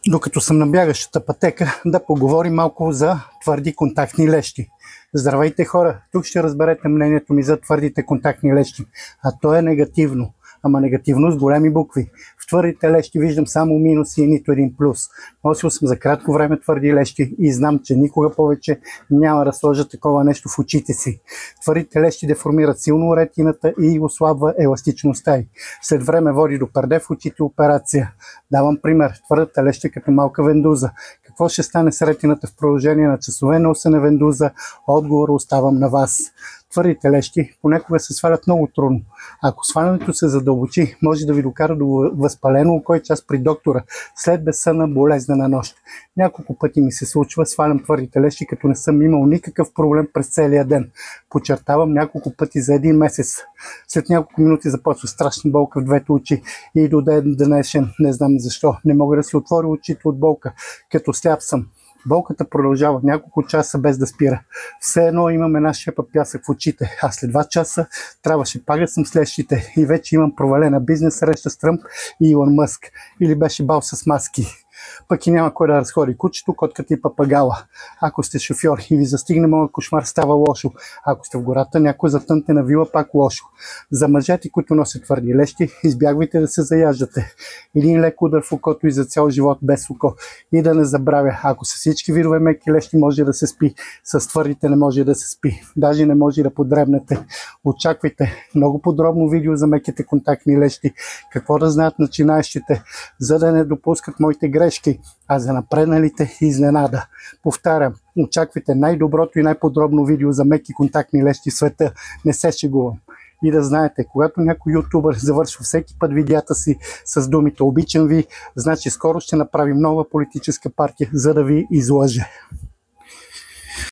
Докато съм на бягащата пътека, да поговорим малко за твърди контактни лещи. Здравейте хора, тук ще разберете мнението ми за твърдите контактни лещи, а то е негативно. Ама негативно с големи букви. В твърдите лещи виждам само минуси и нито един плюс. Носил съм за кратко време твърди лещи и знам, че никога повече няма да сложа такова нещо в очите си. Твърдите лещи деформират силно ретината и ослабва еластичността й. След време води до перде в очите операция. Давам пример, твърдата лещ е като малка вендуза. Какво ще стане с ретината в продължение на часове носене вендуза? Отговор оставам на вас. Твърдите лещи понякога се свалят много трудно. Ако свалянето се задълбочи, може да ви докара до възпалено око и час при доктора, след безсънна болезнена нощ. Няколко пъти ми се случва, свалям твърдите лещи, като не съм имал никакъв проблем през целия ден. Подчертавам, няколко пъти за един месец. След няколко минути започва страшна болка в двете очи и до ден днешен, не знам защо, не мога да си отворя очите от болка, като сляп съм. Болката продължава няколко часа без да спира. Все едно имам една шепа пясък в очите, а след 2 часа трябваше пак да съм с лещите и вече имам провалена бизнес среща с Тръмп и Илон Мъск. Или беше бал с маски. Пък и няма кой да разходи кучето, котката и папагала. Ако сте шофьор и ви застигне моят кошмар, става лошо. Ако сте в гората, някой затънте на вила, пак лошо. За мъжете, които носят твърди лещи, избягвайте да се заяждате. Един лек удар в окото и за цял живот без око. И да не забравя, ако с всички видове меки лещи може да се спи, с твърдите не може да се спи. Даже не може да подребнете. Очаквайте много подробно видео за меките контактни лещи, какво да знаят начинаещите, за да не допускат моите грешки, а за напредналите изненада. Повтарям, очаквайте най-доброто и най-подробно видео за меки контактни лещи в света. Не се шегувам. И да знаете, когато някой ютубър завършва всеки път видеята си с думите "обичам ви", значи скоро ще направим нова политическа партия, за да ви излъже.